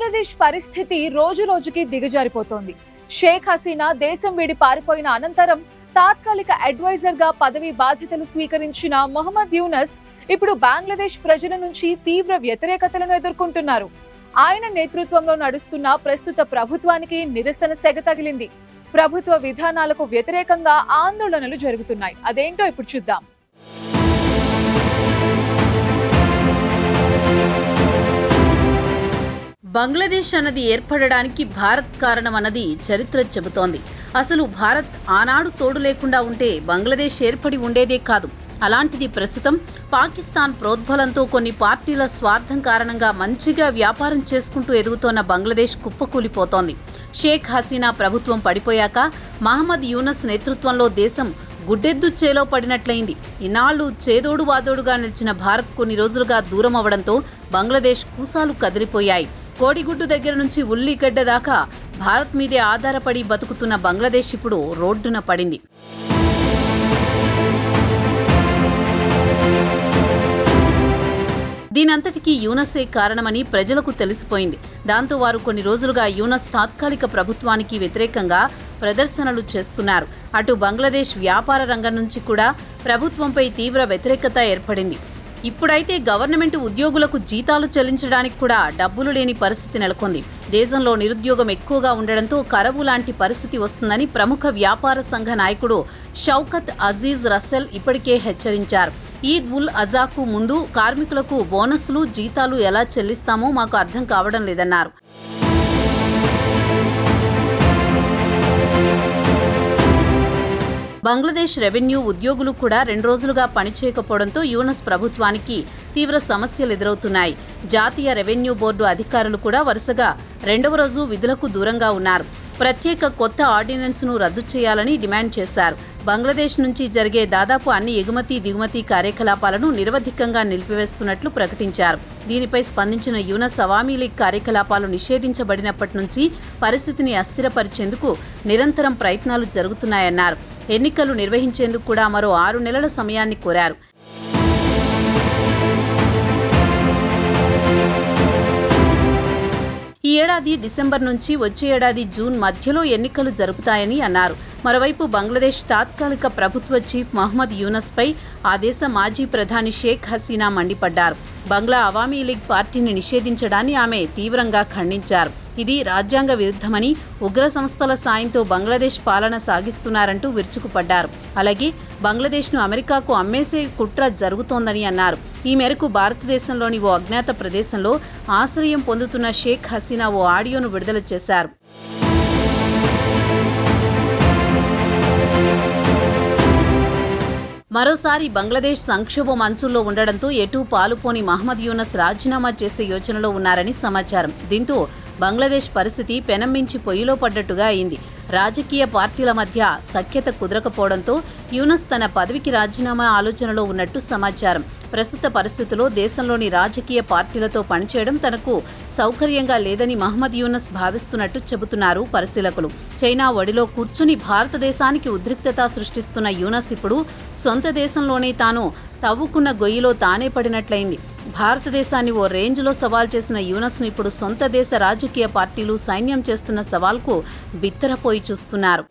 బంగ్లాదేశ్ పరిస్థితి రోజు రోజుకి దిగజారిపోతోంది. షేక్ హసీనా దేశం వీడి పారిపోయిన అనంతరం తాత్కాలిక అడ్వైజర్ గా పదవి బాధ్యతలు స్వీకరించిన మొహమ్మద్ యూనస్ ఇప్పుడు బంగ్లాదేశ్ ప్రజల నుంచి తీవ్ర వ్యతిరేకతలను ఎదుర్కొంటున్నారు. ఆయన నేతృత్వంలో నడుస్తున్న ప్రస్తుత ప్రభుత్వానికి నిరసన సెగ తగిలింది. ప్రభుత్వ విధానాలకు వ్యతిరేకంగా ఆందోళనలు జరుగుతున్నాయి. అదేంటో ఇప్పుడు చూద్దాం. బంగ్లాదేశ్ అన్నది ఏర్పడడానికి భారత్ కారణం అన్నది చరిత్ర చెబుతోంది. అసలు భారత్ ఆనాడు తోడు లేకుండా ఉంటే బంగ్లాదేశ్ ఏర్పడి ఉండేదే కాదు. అలాంటిది ప్రస్తుతం పాకిస్తాన్ ప్రోద్బలంతో కొన్ని పార్టీల స్వార్థం కారణంగా మంచిగా వ్యాపారం చేసుకుంటూ ఎదుగుతోన్న బంగ్లాదేశ్ కుప్పకూలిపోతోంది. షేక్ హసీనా ప్రభుత్వం పడిపోయాక మహమ్మద్ యూనస్ నేతృత్వంలో దేశం గుడ్డెద్దు చేలో పడినట్లయింది. ఇన్నాళ్లు చేదోడు వాదోడుగా నిలిచిన భారత్ కొన్ని రోజులుగా దూరం అవడంతో బంగ్లాదేశ్ కూసాలు కదిలిపోయాయి. కోడిగుడ్డు దగ్గర నుంచి ఉల్లిగడ్డ దాకా భారత్ మీదే ఆధారపడి బతుకుతున్న బంగ్లాదేశ్ ఇప్పుడు రోడ్డున పడింది. దీనంతటికీ యూనసే కారణమని ప్రజలకు తెలిసిపోయింది. దాంతో వారు కొన్ని రోజులుగా యూనస్ తాత్కాలిక ప్రభుత్వానికి వ్యతిరేకంగా ప్రదర్శనలు చేస్తున్నారు. అటు బంగ్లాదేశ్ వ్యాపార రంగం నుంచి కూడా ప్రభుత్వంపై తీవ్ర వ్యతిరేకత ఏర్పడింది. ఇప్పుడైతే గవర్నమెంట్ ఉద్యోగులకు జీతాలు చెల్లించడానికి కూడా డబ్బులు లేని పరిస్థితి నెలకొంది. దేశంలో నిరుద్యోగం ఎక్కువగా ఉండడంతో కరవు లాంటి పరిస్థితి వస్తుందని ప్రముఖ వ్యాపార సంఘ నాయకుడు షౌకత్ అజీజ్ రసెల్ ఇప్పటికే హెచ్చరించారు. ఈద్ ఉల్ అజాకు ముందు కార్మికులకు బోనస్లు, జీతాలు ఎలా చెల్లిస్తామో మాకు అర్థం కావడం లేదన్నారు. బంగ్లాదేశ్ రెవెన్యూ ఉద్యోగులు కూడా 2 రోజులుగా పనిచేయకపోవడంతో యూనస్ ప్రభుత్వానికి తీవ్ర సమస్యలు ఎదురవుతున్నాయి. జాతీయ రెవెన్యూ బోర్డు అధికారులు కూడా వరుసగా 2వ రోజు విధులకు దూరంగా ఉన్నారు. ప్రత్యేక కొత్త ఆర్డినెన్స్ను రద్దు చేయాలని డిమాండ్ చేశారు. బంగ్లాదేశ్ నుంచి జరిగే దాదాపు అన్ని ఎగుమతి దిగుమతి కార్యకలాపాలను నిరవధికంగా నిలిపివేస్తున్నట్లు ప్రకటించారు. దీనిపై స్పందించిన యూనస్ అవామీ లీగ్ కార్యకలాపాలు నిషేధించబడినప్పటి నుంచి పరిస్థితిని అస్థిరపరిచేందుకు నిరంతరం ప్రయత్నాలు జరుగుతున్నాయన్నారు. ఎన్నికలు నిర్వహించేందుకు కూడా మరో 6 నెలల సమయాన్ని కోరారు. ఈ ఏడాది డిసెంబర్ నుంచి వచ్చే ఏడాది జూన్ మధ్యలో ఎన్నికలు జరుపుతాయని అన్నారు. మరోవైపు బంగ్లాదేశ్ తాత్కాలిక ప్రభుత్వ చీఫ్ మహమ్మద్ యూనస్పై ఆ దేశ మాజీ ప్రధాని షేక్ హసీనా మండిపడ్డారు. బంగ్లా అవామీ లీగ్ పార్టీని నిషేధించడాన్ని ఆమె తీవ్రంగా ఖండించారు. ఇది రాజ్యాంగ విరుద్ధమని, ఉగ్ర సంస్థల సాయంతో బంగ్లాదేశ్ పాలన సాగిస్తున్నారంటూ విరుచుకుపడ్డారు. అలాగే బంగ్లాదేశ్ను అమెరికాకు అమ్మేసే కుట్ర జరుగుతోందని అన్నారు. ఈ మేరకు భారతదేశంలోని ఓ అజ్ఞాత ప్రదేశంలో ఆశ్రయం పొందుతున్న షేక్ హసీనా ఓ ఆడియోను విడుదల చేశారు. మరోసారి బంగ్లాదేశ్ సంక్షోభం అంచుల్లో ఉండడంతో ఎటూ పాలుపోని మహమ్మద్ యూనస్ రాజీనామా చేసే యోచనలో ఉన్నారని సమాచారం. దీంతో బంగ్లాదేశ్ పరిస్థితి పెనమ్మించి పొయ్యిలో పడ్డట్టుగా అయింది. రాజకీయ పార్టీల మధ్య సఖ్యత కుదరకపోవడంతో యూనస్ తన పదవికి రాజీనామా ఆలోచనలో ఉన్నట్టు సమాచారం. ప్రస్తుత పరిస్థితిలో దేశంలోని రాజకీయ పార్టీలతో పనిచేయడం తనకు సౌకర్యంగా లేదని మహమ్మద్ యూనస్ భావిస్తున్నట్టు చెబుతున్నారు పరిశీలకులు. చైనా ఒడిలో కూర్చుని భారతదేశానికి ఉద్రిక్తత సృష్టిస్తున్న యూనస్ ఇప్పుడు సొంత దేశంలోనే తాను తవ్వుకున్న గొయ్యిలో తానే పడినట్లయింది. భారతదేశాన్ని ఓ రేంజ్లో సవాల్ చేసిన యూనస్ను ఇప్పుడు సొంత దేశ రాజకీయ పార్టీలు, సైన్యం చేస్తున్న సవాల్కు బిత్తరపోయి చూస్తున్నారు.